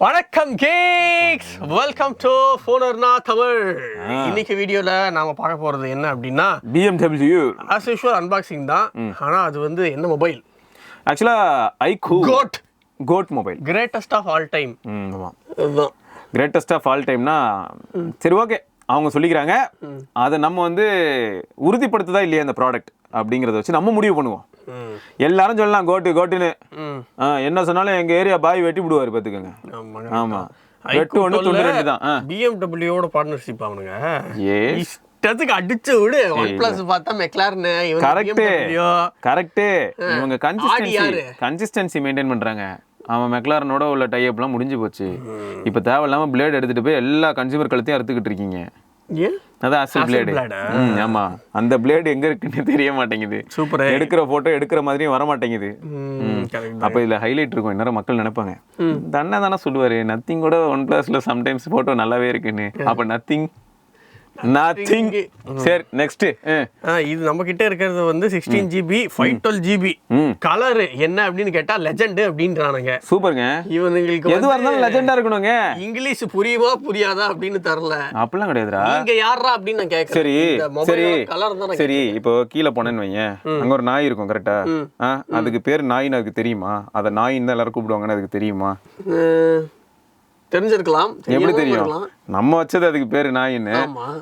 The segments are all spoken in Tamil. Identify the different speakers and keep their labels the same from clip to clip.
Speaker 1: வணக்கம் கேக்ஸ், வெல்கம் டு ஃபோனர்னா தமிழ். இன்னைக்கு வீடியோல நாம பார்க்க போறது என்ன அப்படின்னா
Speaker 2: BMW
Speaker 1: as usual அன்பாக்சிங் தான். ஆனா அது வந்து என்ன மொபைல்?
Speaker 2: ஆக்சுவலா iQOO goat mobile,
Speaker 1: greatest of all time.
Speaker 2: ஆமா,
Speaker 1: அதுதான்
Speaker 2: கிரேட்டஸ்ட் ஆஃப் ஆல் டைம்னா சரி, ஓகே, அவங்க சொல்லிக்கிறாங்க. அதை நம்ம வந்து உறுதிப்படுத்துதா இல்லையா இந்த ப்ராடக்ட் அப்படிங்கிறத வச்சு நம்ம முடிவு பண்ணுவோம். எல்லாரும் சொல்லலாம் கோட்டுன்னு, என்ன சொன்னாலும் எங்க ஏரியா பாய் வெட்டி விடுவாரு பாத்துக்கோங்க. ஆமா, வெட்டு ஒன்று துண்டு ரெண்டு தான்.
Speaker 1: BMW ஓட பார்ட்னர்ஷிப் அவனுங்க இஷ்டத்துக்கு அடிச்சு விடு. OnePlus பார்த்தா மெக்லாரன்,
Speaker 2: கரெக்ட். இவங்க கன்சிஸ்டன்சி மெயின்டைன் பண்றாங்க. அவன் மெக்லாரனோட உள்ள டைப்லாம் முடிஞ்சு போச்சு. இப்போ தேவையில்லாம பிளேட் எடுத்துட்டு போய் எல்லா கன்சியூமர் கழுத்தையும் அறுத்துக்கிட்டு இருக்கீங்க. அதான் அசல் பிளேடு. ஆமா, அந்த பிளேடு எங்க இருக்குன்னு தெரிய மாட்டேங்குது. சூப்பர். எடுக்கிற போட்டோ எடுக்கிற மாதிரியும் வர மாட்டேங்குது. அப்ப இதுல ஹைலைட் இருக்கும். இன்னும் மக்கள் நினைப்பாங்க, தானே சொல்லுவாரு நத்திங் கூட OnePlusல சம்டைம்ஸ் போட்டோ நல்லாவே இருக்குன்னு. அப்ப நத்திங். சரி, நெக்ஸ்ட்.
Speaker 1: இது நம்ம கிட்ட இருக்கிறது வந்து 16GB 512GB. கலர் என்ன அப்படின்னு கேட்டா லெஜெண்ட் அப்படின்றானுங்க.
Speaker 2: சூப்பருங்க.
Speaker 1: இவனுங்களுக்கு
Speaker 2: எதுவா இருந்தாலும் லெஜெண்டா இருக்கணுங்க.
Speaker 1: இங்கிலீஷ் புரியுமா புரியாதா அப்படின்னு தெரியல.
Speaker 2: அப்படிலாம் கிடையாதுடா.
Speaker 1: நீங்க யாரா அப்படின்னு நான் கேக்குறேன்.
Speaker 2: சரி
Speaker 1: கலர் தான்.
Speaker 2: சரி, இப்போ கீழே போனேன்னு வையேன், அங்க ஒரு நாய் இருக்கும் கரெக்டா? அதுக்கு பேர் நாயின்னு அதுக்கு தெரியுமா? அதை நாயின்னு தான் எல்லாரும் கூப்பிடுவாங்கன்னு அதுக்கு தெரியுமா?
Speaker 1: தெரிஞ்சிருக்கலாம்.
Speaker 2: எப்படி தெரியும்? நம்ம வச்சது அதுக்கு பேரு நாயின்னு.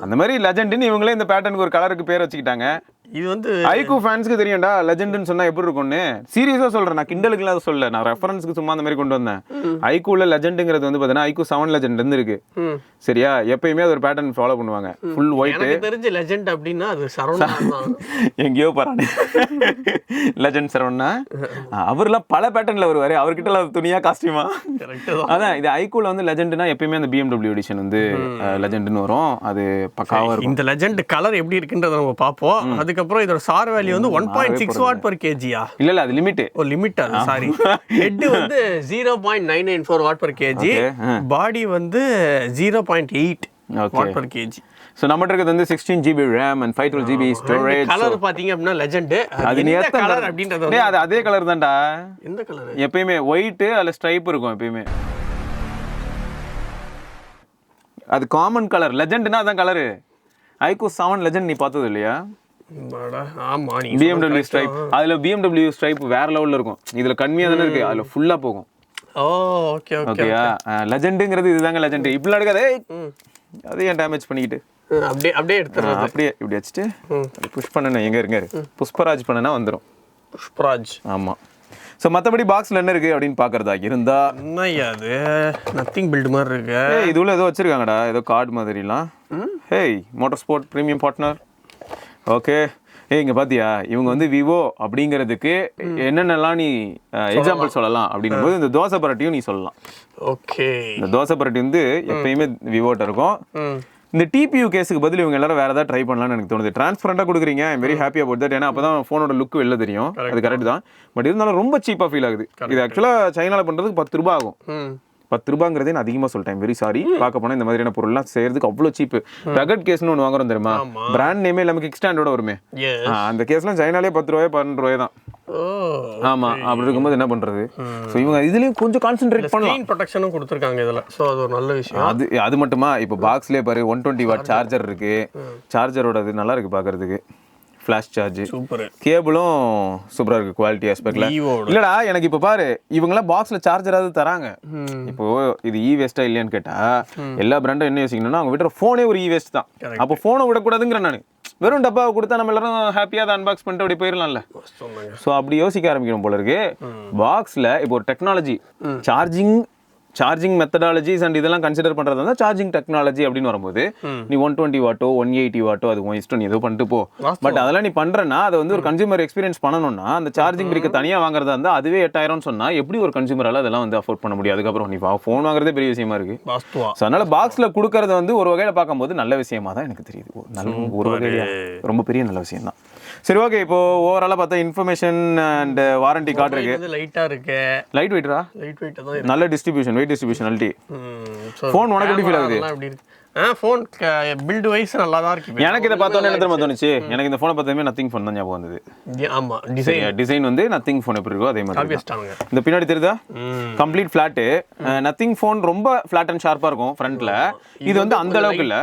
Speaker 2: அந்த மாதிரி லெஜெண்ட்னு இவங்களே இந்த பேட்டர்னுக்கு ஒரு கலருக்கு பேர் வச்சுக்கிட்டாங்க.
Speaker 1: இது வந்து
Speaker 2: iQOO ஃபேன்ஸ்க்கு தெரியும்டா லெஜெண்ட்னு சொன்னா எப்படி இருக்கும்னு. சீரியஸா சொல்றேன், நான் கிண்டலுக்குலாம் சொல்ல, நான் ரெஃபரன்ஸ்க்கு சும்மா அந்த மாதிரி கொண்டு வந்தேன். iQOOல லெஜெண்ட்ங்கிறது வந்து பாத்தீங்கன்னா iQOO 7 லெஜெண்ட் இருந்து இருக்கு. சரியா? எப்பயுமே அது ஒரு பேட்டர்ன் ஃபாலோ பண்ணுவாங்க. Full white.
Speaker 1: எனக்கு தெரிஞ்ச லெஜெண்ட் அப்படின்னா அது சரவணா தான்.
Speaker 2: எங்கேயோ பாறானே லெஜெண்ட் சரவணா. அவர்லாம் பல பேட்டர்ன்ல வருவாரு. அவர்கிட்ட துணியா காஸ்டியூமா. அதான் இது iQOOல வந்து லெஜெண்ட்னா எப்பயுமே அந்த BMW எடிஷன் வந்து லெஜெண்ட்னு வரும். அது பக்காவா இருக்கும்.
Speaker 1: இந்த லெஜெண்ட் கலர் எப்படி இருக்குன்றத நம்ம பாப்போம். அதுக்கப்புறம் இதோட சார் வேல்யூ வந்து 1.6 வாட் per kg.
Speaker 2: இல்ல அது லிமிட்.
Speaker 1: லிமிட் அது, சாரி. ஹெட் வந்து 0.994 வாட் per kg. பாடி வந்து 0.8 வாட் per kg.
Speaker 2: சோ நம்மட்ட இருக்குது வந்து 16GB RAM and 512GB storage.
Speaker 1: Colour பாத்தீங்க அப்படினா லெஜெண்ட். அது என்ன கலர் அப்படின்றது
Speaker 2: டேய், அது அதே கலர் தான்டா.
Speaker 1: எந்த கலர்?
Speaker 2: எப்பவுமே ஒயிட், அதுல ஸ்ட்ரைப் இருக்கும் எப்பவுமே. அது காமன் கலர். லெஜெண்ட்னா அதான் கலர். iQOO 7 லெஜெண்ட் நீ பார்த்தது இல்லையா?
Speaker 1: ஆமா,
Speaker 2: BMW ஸ்ட்ரைப். அதுல BMW ஸ்ட்ரைப் வேற லெவல்ல இருக்கும். இதுல கம்மியா தானே இருக்கு, அதுல ஃபுல்லா போகும்.
Speaker 1: ஓ, ஓகே ஓகே.
Speaker 2: லெஜெண்ட்ங்கிறது இதுதாங்க லெஜெண்ட். இப்படி நடக்காதே, அது ஏன் டேமேஜ் பண்ணிக்கிட்டு
Speaker 1: அப்படியே எடுத்துறேன்.
Speaker 2: அப்படியே இப்படி வச்சுட்டு புஷ் பண்ணணும். எங்க இருங்க, புஷ்பராஜ் பண்ணனா வந்துரும்.
Speaker 1: புஷ்பராஜ்.
Speaker 2: ஆமா. சோ மத்தபடி பாக்ஸ்ல என்ன இருக்கு அப்படின்னு பாக்குறதா இருந்தா,
Speaker 1: என்னய்யா அது நத்திங் பில்ட் மாதிரி இருக்கு.
Speaker 2: இது உள்ள ஏதோ வச்சிருக்காங்கடா, ஏதோ கார்டு மாதிரிலாம். Hey, motor sport premium partner. Okay. இங்க பாத்தியா, இவங்க வந்து விவோ அப்படிங்கிறதுக்கு என்னென்னலாம் நீ எக்ஸாம்பிள் சொல்லலாம் அப்படின்னும் போது இந்த தோசை பரட்டியும் நீ சொல்லலாம்.
Speaker 1: ஓகே.
Speaker 2: இந்த தோசை பரட்டி வந்து எப்பயுமே விவோட்ட இருக்கும். இந்த டிபியூ கேஸுக்கு பதில் இவங்க எல்லாரும் வேற ஏதாவது ட்ரை பண்ணலாம்னு எனக்கு தோணுது. டிரான்ஸ்பரண்டா கொடுக்குறீங்க, I'm very happy about that. ஏன்னா அப்பதான் போனோட லுக் வெளில தெரியும். அது கரெக்ட் தான். பட் இருந்தாலும் ரொம்ப சீப்பா ஃபீல் ஆகுது. இது ஆக்சுவலா சைனால பண்றதுக்கு 10 ரூபாய் ஆகும். 10 ரூபாங்கிறதே நான் அதிகமா சொல்லிட்டேன். Very sorry. பார்க்க போனா இந்த மாதிரியான பொருள்லாம் செய்யறதுக்கு அவ்வளவு சீப். ரகட் கேஸ்னு ஒன்று வாங்குறோம் தெரியுமா? பிராண்ட் நேமே இல்லாம கிக் ஸ்டாண்டோட வருமே. அந்த கேஸ்லாம் சைனாலே 10 ரூபாய் 12 ரூபாய் தான். ஆமா, அப்படி இருக்கும்போது என்ன பண்றது? சோ இவங்க இதுலயும் கொஞ்சம் கான்சென்ட்ரேட் பண்ணலாம். ஸ்கிரீன் ப்ரொடெக்ஷனும் கொடுத்திருக்காங்க இதுல. சோ அது ஒரு நல்ல விஷயம். அது மட்டுமா, இப்போ பாக்ஸ்லயே பாரு 120 வாட் சார்ஜர் இருக்கு. சார்ஜரோட அது நல்லா இருக்கு பாக்குறதுக்கு. Flash charge
Speaker 1: super.
Speaker 2: கேபிளும் சூப்பரா இருக்கு குவாலிட்டி ஆஸ்பெக்ட்ல. இல்லடா, எனக்கு இப்ப பாரு, இவங்கலாம் பாக்ஸ்ல சார்ஜராவது தராங்க. இப்போ இது இ வேஸ்டா இல்லையான்னு கேட்டா, எல்லா பிராண்டும் என்ன யோசிக்கணும்னா அவங்க விடுற போனே ஒரு இ வேஸ்ட் தான். அப்போ போனை விடக்கூடாதுங்கிற நானு. வெறும் டப்பாவை கொடுத்தா நம்ம எல்லாரும் ஹாப்பியா அதை அன்பாக்ஸ் பண்ணிட்டு அப்படி போயிடலாம்ல. ஸோ அப்படி யோசிக்க ஆரம்பிக்கணும் போல இருக்கு. பாக்ஸ்ல இப்போ ஒரு டெக்னாலஜி, சார்ஜிங் மெத்தடாலஜிஸ் அண்ட் இதெல்லாம் கன்சிடர் பண்றது வந்து சார்ஜிங் டெக்னாலஜி அப்படின்னு வரும்போது நீ 120 வாட்டோ 180 வாட்டோ அது உன் இஷ்டம், நீ ஏதோ பண்ணிட்டு போ. பட் அதெல்லாம் நீ பண்றேன்னா அதை வந்து ஒரு கன்சியூமர் எக்ஸ்பீரியன்ஸ் பண்ணணும்னா அந்த சார்ஜிங் பிரிக்க தனியா வாங்குறதா இருந்தா அதுவே 8000 சொன்னா எப்படி ஒரு கன்சியூமரால அதெல்லாம் வந்து அஃபோர்ட் பண்ண முடியும்? அதுக்கப்புறம் நீ ஃபோன் வாங்குறதே பெரிய விஷயமா இருக்கு. அதனால பாக்ஸ்ல கொடுக்கறது வந்து ஒரு வகையில பார்க்கும்போது நல்ல விஷயமா தான் எனக்கு தெரியுது. ஒரு வகையில ரொம்ப பெரிய நல்ல விஷயம் தான். சரி, ஓகே. இப்போ ஓவராலா பார்த்தா இன்ஃபர்மேஷன் அண்ட் வாரண்டி கார்டு இருக்கு.
Speaker 1: லைட்டா இருக்கு.
Speaker 2: லைட் வெயிட்டா?
Speaker 1: லைட் வெயிட் தான்.
Speaker 2: நல்ல distribution. Wait distribution LT. Phone உனக்கு எப்படி ஃபீல் ஆகுது?
Speaker 1: எப்படி இருக்கு? ஃபோன் பில்ட் வைஸ் நல்லா தான் இருக்கு.
Speaker 2: எனக்கு இதை பார்த்தோன்னே என்ன தெரியுமா தோணுச்சு, எனக்கு இந்த ஃபோனை பார்த்ததுமே நத்திங் ஃபோன் தான் ஞாபகம் வந்தது.
Speaker 1: ஆமா,
Speaker 2: டிசைன் வந்து நத்திங் ஃபோன் எப்படி இருக்கோ அதே மாதிரி. இந்த பின்னாடி தெரியுதா, கம்ப்ளீட் ஃபிளாட்டு. நத்திங் ஃபோன் ரொம்ப ஃபிளாட் அண்ட் ஷார்ப்பா இருக்கும் ஃப்ரண்ட்ல. இது வந்து அந்த அளவுக்கு இல்ல,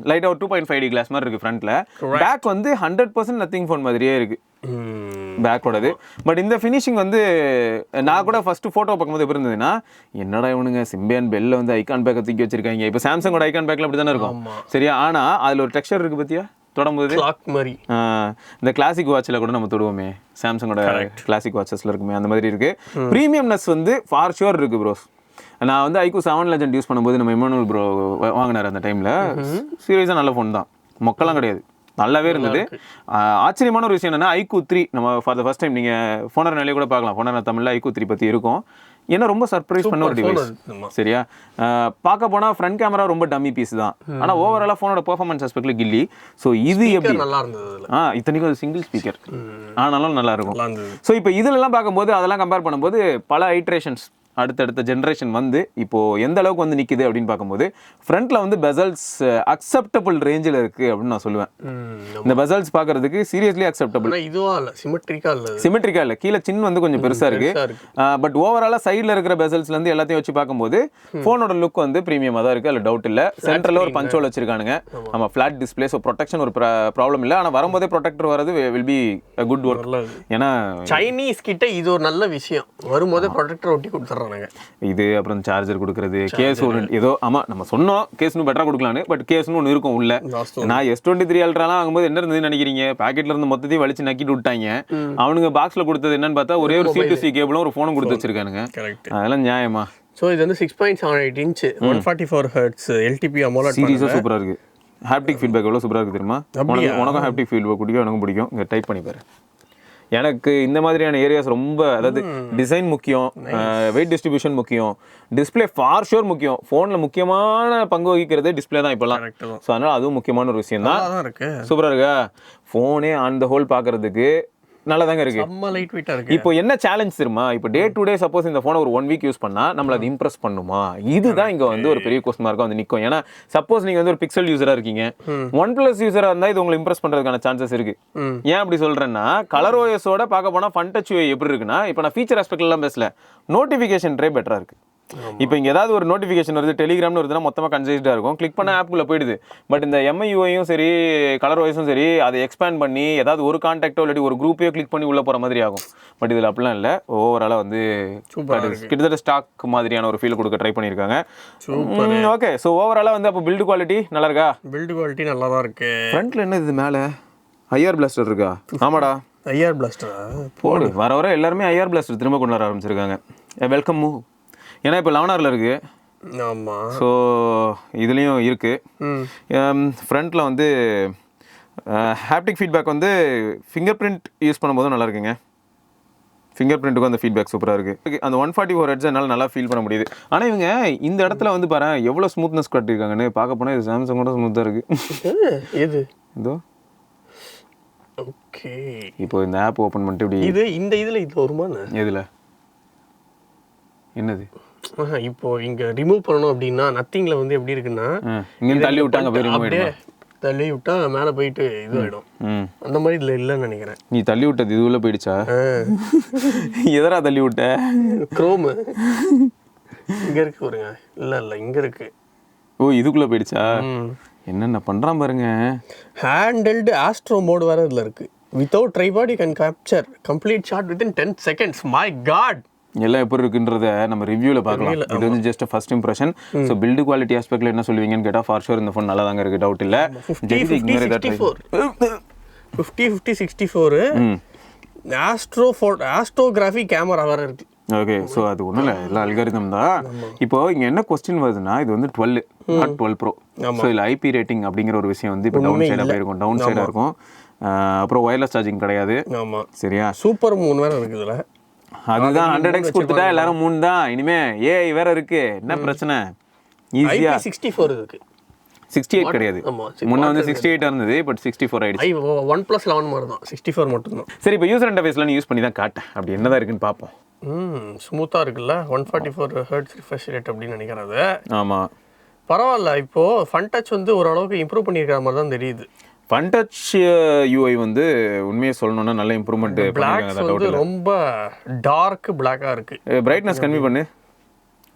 Speaker 2: லைட்டா ஒரு 2.5D கிளாஸ் மாதிரி இருக்கு ஃப்ரண்ட்ல. பேக் வந்து 100% நத்திங் ஃபோன் மாதிரியே இருக்கு பேக்கோடது. பட் இந்த ஃபினிஷிங் வந்து நான் கூட ஃபர்ஸ்ட் போட்டோ பார்க்கும்போது எப்படி இருந்ததுன்னா, என்னடா இவனுங்க சிம்பியன் பெல்ல வந்து ஐகான் பேக்கை தூக்கி வச்சிருக்காங்க. இப்போ சாம்சங்கோட ஐகான் பேக்ல அப்படி தானே இருக்கும் சரியா. ஆனா அதுல ஒரு டெக்ஸ்சர் இருக்கு பத்தியா, தொடும்போது இந்த கிளாசிக் வாட்ச்ல கூட நம்ம தொடுவோமே, சாம்சங்கோட கிளாசிக் வாட்சஸ்ல இருக்குமே அந்த மாதிரி இருக்கு. ப்ரீமியம்னஸ் வந்து ஃபார் ஷூர் இருக்கு ப்ரோஸ். நான் வந்து iQOO 7 Legend யூஸ் பண்ணும்போது நம்ம இமானுவல் ப்ரோ வாங்கினார் அந்த டைம்ல. சீரியஸாக நல்ல ஃபோன் தான், மொக்கெல்லாம் கிடையாது, நல்லாவே இருந்தது. ஆச்சரியமான ஒரு விஷயம் என்னன்னா, iQOO 3 நம்ம ஃபார் த ஃபர்ஸ்ட் டைம் நீங்கள் ஃபோனர் நிலையை கூட பார்க்கலாம். ஃபோனர் தமிழில் iQOO 3 பற்றி இருக்கும். ஏன்னா ரொம்ப சர்ப்ரைஸ் பண்ண ஒரு டிவைஸ் சரியா. பார்க்க போனால் ஃப்ரண்ட் கேமரா ரொம்ப டம்மி பீஸ் தான், ஆனால் ஓவராலாக ஃபோனோட பெர்ஃபார்மன்ஸ் ஆஸ்பெக்ட்ல கில்லி. ஸோ இது எப்படி இத்தனைக்கும் அது சிங்கிள் ஸ்பீக்கர் ஆனாலும் நல்லா இருக்கும். ஸோ இப்போ இதுலலாம் பார்க்கும்போது அதெல்லாம் கம்பேர் பண்ணும்போது பல ஐட்ரேஷன்ஸ் அடுத்தடுத்த ஜென்ரேஷன் வந்து இப்போ எந்த அளவுக்கு வந்து நிற்குது அப்படின்னு பார்க்கும்போது, ஃப்ரண்ட்ல வந்து பெசல்ஸ் அக்செப்டபிள் ரேஞ்சில் இருக்கு அப்படின்னு நான் சொல்லுவேன். இந்த பெசல்ஸ் பார்க்கறதுக்கு சீரியஸ்லி அக்செப்டபிள். சிமெட்ரிக்கா இல்லை, கீழே சின் வந்து கொஞ்சம் பெருசா இருக்கு. பட் ஓவராலா சைடில் இருக்கிற பெசல்ஸ்ல இருந்து எல்லாத்தையும் வச்சு பார்க்கும்போது ஃபோனோட லுக் வந்து ப்ரீமியமாக தான் இருக்கு, அதில் டவுட் இல்லை. சென்டரில் ஒரு பஞ்சோல் வச்சிருக்கானுங்க. ஆமாம், ஃபிளாட் டிஸ்பிளே, ஸோ ப்ரொடெக்ஷன் ஒரு ப்ராப்ளம் இல்லை. ஆனால் வரும்போதே ப்ரொடெக்டர் வரது வில் பி குட் ஒர்க். ஏன்னா சைனீஸ்
Speaker 1: கிட்ட இது ஒரு நல்ல விஷயம், வரும்போதே ப்ரொடெக்டர் ஒட்டி கொடுத்துறாங்க.
Speaker 2: இது அப்புறம் சார்ஜர் கொடுக்கறது, கேஸ் ஏதோ ஆமா நம்ம சொன்னோம் கேஸ்னு பெட்டரா கொடுக்கலான்னு, பட் கேஸ்னு ஒன்று இருக்கும் உள்ள. நான் S23 அல்ட்ராலாம் வாங்கும்போது என்ன இருந்ததுன்னு நினைக்கிறீங்க, பாக்கெட்ல இருந்து மொத்தத்தையும் வலிச்சு நக்கிட்டு விட்டாங்க. அவனுங்க பாக்ஸ்ல கொடுத்தது என்னன்னு பார்த்தா ஒரே ஒரு C2C கேபிளும் ஒரு ஃபோனும் கொடுத்து வச்சிருக்கானுங்க. அதெல்லாம் நியாயமா?
Speaker 1: ஸோ இது வந்து 6.78 இன்ச் 144 ஹெர்ட்ஸ் LTPO AMOLED
Speaker 2: சீரிஸா சூப்பரா இருக்கு. ஹாப்டிக் ஃபீட்பேக் எவ்வளவு சூப்பரா இருக்கு தெரியுமா? உனக்கும் ஹாப்டிக் ஃபீட்பேக் பிடிக்கும், எனக்கும் பிடிக்கும். இங்க டைப் பண்ணி பாரு. எனக்கு இந்த மாதிரியான ஏரியாஸ் ரொம்ப, அதாவது டிசைன் முக்கியம், வெயிட் டிஸ்ட்ரிபியூஷன் முக்கியம், டிஸ்பிளே ஃபார் ஷூர் முக்கியம். ஃபோனில் முக்கியமான பங்கு வகிக்கிறதே டிஸ்பிளே தான் இப்போலாம். ஸோ அதனால் அதுவும் முக்கியமான ஒரு விஷயம் தான். சூப்பராக இருக்கா ஃபோனே ஆன் த ஹோல் பார்க்கறதுக்கு நல்லா தாங்க இருக்கு. இப்போ என்ன சேலஞ்ச் தெரியுமா, இப்போ டே டு டே சப்போஸ் இந்த ஃபோனை ஒரு 1 வீக் யூஸ் பண்ணா நம்மள அது இம்ப்ரெஸ் பண்ணுமா, இதுதான் இங்க வந்து ஒரு பெரிய கொஸ்டின் மார்க்கா வந்து நிற்கும். ஏன்னா சப்போஸ் நீங்க வந்து ஒரு பிக்சல் யூசரா இருக்கீங்க, OnePlus யூசரா இருந்தா இது உங்களை இம்ப்ரெஸ் பண்றதுக்கான சான்சஸ் இருக்கு. ஏன் அப்படி சொல்றேன்னா, கலர் ஓஎஸோட பார்க்க போனா ஃபன் டச் UI எப்படி இருக்குன்னா, இப்போ நான் ஃபீச்சர் ஆஸ்பெக்ட்ல எல்லாம் பேசல, நோட்டிஃபிகேஷன் ட்ரே பெட்டரா இருக்கு. இப்போ இங்கே ஏதாவது ஒரு நோட்டிஃபிகேஷன் வருது, டெலிகிராம்னு வருதுன்னா மொத்தமாக கன்சைஸ்டாக இருக்கும், கிளிக் பண்ண ஆப்புக்குள்ளே போயிடுது. பட் இந்த MIUIயும் சரி கலர் வாய்ஸும் சரி அதை எக்ஸ்பேண்ட் பண்ணி ஏதாவது ஒரு கான்டாக்டோ இல்லாட்டி ஒரு குரூப்பையோ கிளிக் பண்ணி உள்ளே போகிற மாதிரி ஆகும். பட் இதில் அப்படிலாம் இல்லை, ஓவராலாக வந்து கிட்டத்தட்ட ஸ்டாக் மாதிரியான ஒரு ஃபீல் கொடுக்க ட்ரை பண்ணியிருக்காங்க. ஓகே, ஸோ ஓவராலாக வந்து அப்போ பில்டு குவாலிட்டி நல்லா இருக்கா?
Speaker 1: பில்டு குவாலிட்டி நல்லா தான் இருக்கு.
Speaker 2: ஃப்ரண்ட்டில் என்ன இது மேலே IR பிளாஸ்டர் இருக்கா? ஆமாடா,
Speaker 1: IR பிளாஸ்டர்
Speaker 2: போடு. வர வர எல்லாருமே IR பிளாஸ்டர் திரும்ப கொண்டு வர ஆரம்பிச்சிருக்காங்க. Welcome move. ஏன்னா இப்போ 11R இருக்கு.
Speaker 1: ஆமாம்,
Speaker 2: ஸோ இதுலேயும் இருக்கு. ஃப்ரண்ட்டில் வந்து ஹாப்டிக் ஃபீட்பேக் வந்து ஃபிங்கர் பிரிண்ட் யூஸ் பண்ணும்போதும் நல்லா இருக்குங்க. ஃபிங்கர் பிரிண்ட்டுக்கும் அந்த ஃபீட்பேக் சூப்பராக இருக்குது. அந்த 144 ஹெர்ட்ஸ் என்னால் நல்லா ஃபீல் பண்ண முடியுது. ஆனால் இவங்க இந்த இடத்துல வந்து பாரு எவ்வளோ ஸ்மூத்னஸ் காட்டியிருக்காங்கன்னு பார்க்க போனால் இது சாம்சங்கோட ஸ்மூத்தாக இருக்குது.
Speaker 1: எது
Speaker 2: இதோ
Speaker 1: ஓகே,
Speaker 2: இப்போ இந்த ஆப் ஓப்பன் பண்ணிட்டு இப்படி
Speaker 1: இந்த இதில் இது வருமானு
Speaker 2: எதில் என்னது
Speaker 1: இப்போ இங்க ரிமூவ் பண்ணணும் அப்படின்னா நத்திங்ல வந்து எப்படி இருக்குன்னா,
Speaker 2: இங்க தள்ளி விட்டாங்க போய் ரிமூவ் ஆயிடும்,
Speaker 1: தள்ளி விட்டா மேலே போயிட்டு இது ஆயிடும். அந்த மாதிரி இதுல இல்லைன்னு நினைக்கிறேன்.
Speaker 2: நீ தள்ளி விட்டது இது உள்ள போயிடுச்சா? எதரா தள்ளி விட்ட?
Speaker 1: குரோம் இங்க இருக்கு பாருங்க. இல்ல இங்க இருக்கு.
Speaker 2: ஓ, இதுக்குள்ள போயிடுச்சா? என்னென்ன பண்றான் பாருங்க.
Speaker 1: ஹேண்டல்டு ஆஸ்ட்ரோ மோட் வேற இதுல இருக்கு. Without tripod you can capture complete shot within 10 seconds. My god,
Speaker 2: எல்லாம் எப்படி இருக்குன்றத நம்ம ரிவ்யூவில் பார்க்கலாம். இது வந்து just first impression. So build quality ஆஸ்பெக்ட்ல என்ன சொல்லுவீங்கன்னு கேட்டால் ஃபார் ஷூர் இந்த ஃபோன் நல்லா தாங்க இருக்குது, டவுட் இல்லை.
Speaker 1: 50-64 ஆஸ்ட்ரோகிராஃபி கேமரா வேற இருக்கு.
Speaker 2: ஓகே, ஸோ அது ஒன்றும் இல்லை, எல்லாம் அல்காரிதம் தான். இப்போ இங்கே என்ன கொஸ்டின் வருதுன்னா, இது வந்து 12 நாட் 12 Pro. ஸோ இதில் IP ரேட்டிங் அப்படிங்கிற ஒரு விஷயம் வந்து இப்போ டவுன் சைடாக போயிருக்கும், டவுன் சைடாக இருக்கும். அப்புறம் ஒயர்லெஸ் சார்ஜிங் கிடையாது. சரியா,
Speaker 1: சூப்பர் மூணு வேற இருக்குதுல.
Speaker 2: அதுதான் 100x கொடுத்துட்டா எல்லாரும் 3 தான். இனிமே AI வேற இருக்கு, என்ன பிரச்சனை? ஈஸியா
Speaker 1: 64 இருக்கு,
Speaker 2: 68 கிடையாது. முன்ன வந்து 68 இருந்தது, பட் 64 ஆயிடுச்சு.
Speaker 1: OnePlus 11 மாதிரி தான், 64 மட்டும் தான்.
Speaker 2: சரி, இப்போ யூசர் இன்டர்ஃபேஸ்ல நீ யூஸ் பண்ணி தான் காட்டேன், அப்படி என்னதான் இருக்குன்னு பார்ப்போம்.
Speaker 1: ஸ்மூத்தாக இருக்குல்ல 144 ஹெர்ட்ஸ் ரிஃப்ரெஷ் ரேட் அப்படின்னு நினைக்கிறது.
Speaker 2: ஆமாம்,
Speaker 1: பரவாயில்ல. இப்போது ஃபன் டச் வந்து ஓரளவுக்கு இம்ப்ரூவ் பண்ணியிருக்கிற மாதிரி தான் தெரியுது.
Speaker 2: ஃபன் டச் யூஐ வந்து உண்மையை சொல்லணும்னா நல்ல இம்ப்ரூவ்மெண்ட்
Speaker 1: பிளாக்ஸ் வந்து ரொம்ப டார்க் பிளாக்காக இருக்குது.
Speaker 2: பிரைட்னஸ் கம்மி பண்ணு.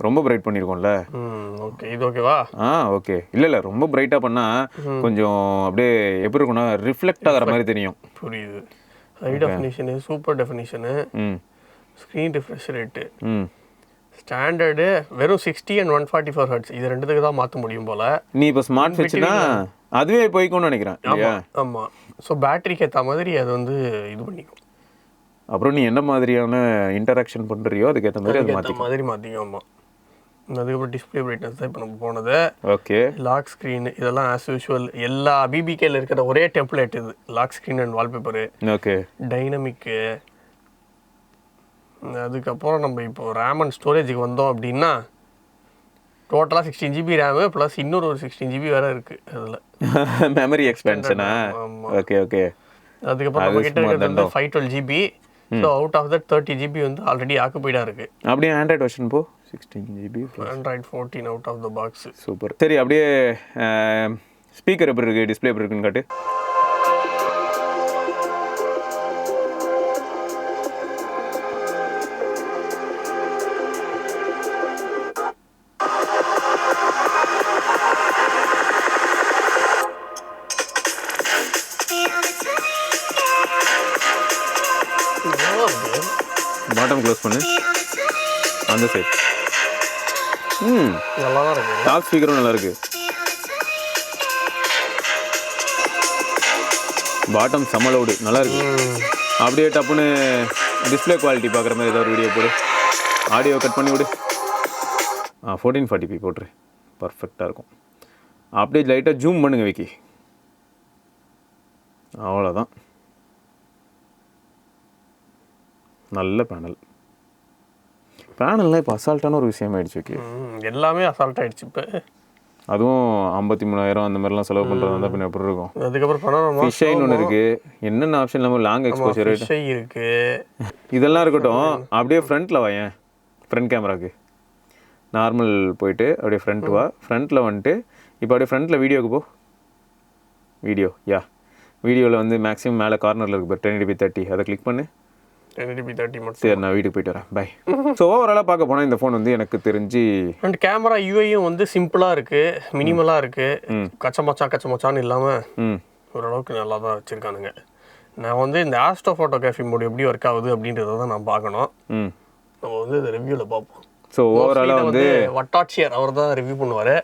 Speaker 2: ரொம்ப பிரைட் பண்ணியிருக்கோம்ல.
Speaker 1: ஓகே, இது ஓகேவா?
Speaker 2: ஓகே. இல்லை ரொம்ப பிரைட்டாக பண்ணால் கொஞ்சம் அப்படியே எப்படி இருக்கும்னா ரிஃப்ளெக்ட் ஆகிற மாதிரி தெரியும்.
Speaker 1: புரியுது. High definition, super definition, screen refresh rate, standard வெறும் 60 and 144 ஹெர்ட்ஸ். இது ரெண்டுத்துக்கு தான் மாற்ற முடியும் போல்.
Speaker 2: நீ இப்போ ஸ்மார்ட் வச்சுனா அதுவே போய்க்கும்னு நினைக்கிறேன்.
Speaker 1: ஆமாம். ஸோ பேட்டரிக்கு ஏற்ற மாதிரி அது வந்து இது பண்ணிக்கும்.
Speaker 2: அப்புறம் நீ என்ன மாதிரியான இன்டராக்ஷன் பண்ணுறியோ அதுக்கேற்ற மாதிரி அது
Speaker 1: மாற்றிக்கும். ஆமாம். அதுக்கப்புறம் டிஸ்பிளே பிரைட்னஸ் தான் இப்போ நம்ம போனது.
Speaker 2: ஓகே.
Speaker 1: லாக் ஸ்க்ரீன் இதெல்லாம் ஆஸ் யூஷுவல் எல்லா பிபிகேல இருக்கிற ஒரே டெம்ப்ளேட் இது. Lock screen and wallpaper.
Speaker 2: Okay.
Speaker 1: Dynamic. அதுக்கப்புறம் நம்ம இப்போ ரேம் அண்ட் ஸ்டோரேஜுக்கு வந்தோம் அப்படின்னா டோட்டலாக 16 GB ரேமு ப்ளஸ் இன்னொரு ஒரு 16 GB வேறு இருக்குது அதில்.
Speaker 2: மெமரி எக்ஸ்பென்ஷனா? Okay okay.
Speaker 1: அதுக்கப்புறம் நம்ம கிட்ட இருக்கிறது வந்து 512 GB. So out of that 30 GB வந்து ஆல்ரெடி ஆக்குபைடாக இருக்குது.
Speaker 2: அப்படியே ஆண்ட்ராய்டு வெர்ஷன் போ 16 GB.
Speaker 1: Android 14 out of the box.
Speaker 2: Super. சரி, அப்படியே ஸ்பீக்கர் எப்படி இருக்குது, டிஸ்பிளே எப்படி இருக்குன்னு காட்டு. பாட்டம் க்ளோஸ் பண்ணு அந்த சைட்.
Speaker 1: நல்லா தான் இருக்கு.
Speaker 2: டாப் ஸ்பீக்கரும் நல்லா இருக்கு. பாட்டம் சமலோடு நல்லா இருக்கு. அப்படியே டப்புன்னு டிஸ்பிளே குவாலிட்டி பார்க்குற மாதிரி ஏதாவது ஒரு வீடியோ போடு. ஆடியோ கட் பண்ணி விடு. 1440p போட்டுரு. பர்ஃபெக்டாக இருக்கும். அப்படியே லைட்டாக ஜூம் பண்ணுங்க விக்கி. அவ்வளோதான். நல்ல பேனல்லாம் இப்போ அசால்ட்டான ஒரு விஷயம் ஆயிடுச்சு. ஓகே,
Speaker 1: எல்லாமே அசால்ட் ஆயிடுச்சு இப்போ.
Speaker 2: அதுவும் 53,000 அந்த மாதிரிலாம் செலவு பண்ணுறது வந்து பின்ன எப்படி இருக்கும்.
Speaker 1: அதுக்கப்புறம்
Speaker 2: ஃபிஷைன் ஒன்று இருக்குது. என்னென்ன ஆப்ஷன் இல்லாமல் லாங் எக்ஸ்போஷர்
Speaker 1: இருக்குது.
Speaker 2: இதெல்லாம் இருக்கட்டும். அப்படியே ஃப்ரண்ட்டில் வாயேன். ஃப்ரண்ட் கேமராக்கு நார்மல் போயிட்டு அப்படியே ஃப்ரண்ட் வா. ஃப்ரண்ட்டில் வந்துட்டு இப்போ அப்படியே ஃப்ரண்ட்டில் வீடியோக்கு போ. வீடியோவில் வந்து மேக்ஸிமம் மேலே கார்னரில் இருக்குது 1080p 30. அதை கிளிக் பண்ணு.
Speaker 1: 1080p 30
Speaker 2: சரி, நான் வீட்டுக்கு போயிட்டு வரேன். பை. ஸோ ஓவராலாக பார்க்க போனால் இந்த ஃபோன் வந்து எனக்கு தெரிஞ்சு
Speaker 1: அண்ட் கேமரா யூஐயும் வந்து சிம்பிளாக இருக்குது, மினிமலாக இருக்குது. கச்சமச்சான்னு இல்லாமல் ஓரளவுக்கு நல்லா தான் வச்சுருக்கானுங்க. நான் வந்து இந்த ஆஸ்ட்ரோ ஃபோட்டோகிராஃபி மோட் எப்படி ஒர்க் ஆகுது அப்படின்றத தான் நான் பார்க்கணும். நம்ம வந்து இந்த ரிவ்யூவில் பார்ப்போம்.
Speaker 2: ஸோ ஓவராலாக வந்து
Speaker 1: வட்டாட்சியர் அவர் தான் ரிவ்யூ பண்ணுவார்.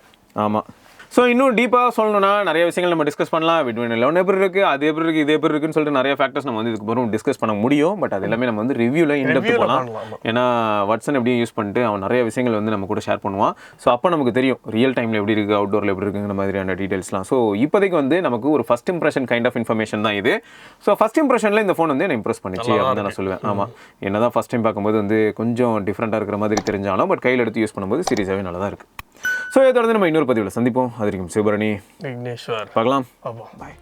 Speaker 2: ஆமாம். ஸோ இன்னும் டீப்பாக சொல்லணும்னா நிறைய விஷயங்கள் நம்ம டிஸ்கஸ் பண்ணலாம். விட்வின் 11 எப்படி இருக்குது, அது எப்படி இருக்குது, இது எப்படி இருக்குன்னு சொல்லிட்டு நிறைய ஃபேக்டர்ஸ் நம்ம வந்து இதுக்கு அப்புறம் டிஸ்கஸ் பண்ண முடியும். பட் அது எல்லாமே நம்ம வந்து ரிவ்யூவில் இன்டெப்த் போகலாம். ஏன்னா வாட்ஸன் எப்படியும் யூஸ் பண்ணிட்டு அவன் நிறைய விஷயங்கள் வந்து நம்ம கூட ஷேர் பண்ணுவான். ஸோ அப்போ நமக்கு தெரியும் ரியல் டைமில் எப்படி இருக்குது, அவுட்டோரில் எப்படி இருக்குங்கிற மாதிரியான டீட்டெயில்ஸ்லாம். ஸோ இப்போதைக்கு வந்து நமக்கு ஒரு first impression kind of information தான் இது. ஸோ ஃபஸ்ட் இம்ப்ரெஷனில் இந்த ஃபோன் வந்து என்ன இம்ப்ரெஸ் பண்ணிச்சு அப்படின்னு நான் சொல்லுவேன். ஆமாம், என்ன தான் ஃபஸ்ட் டைம் பார்க்கும்போது வந்து கொஞ்சம் டிஃப்ரெண்ட்டாக இருக்கிற மாதிரி தெரிஞ்சாலும் பட் கையில் எடுத்து யூஸ் பண்ணும்போது சீரியஸாகவே நல்லா தான் இருக்குது. ஸோ இதை தொடர்ந்து நம்ம இன்னொரு பதிவில் சந்திப்போம். அது வரைக்கும் சிவபரணி,
Speaker 1: விக்னேஸ்வர்
Speaker 2: பார்க்கலாம்.
Speaker 1: பாய்.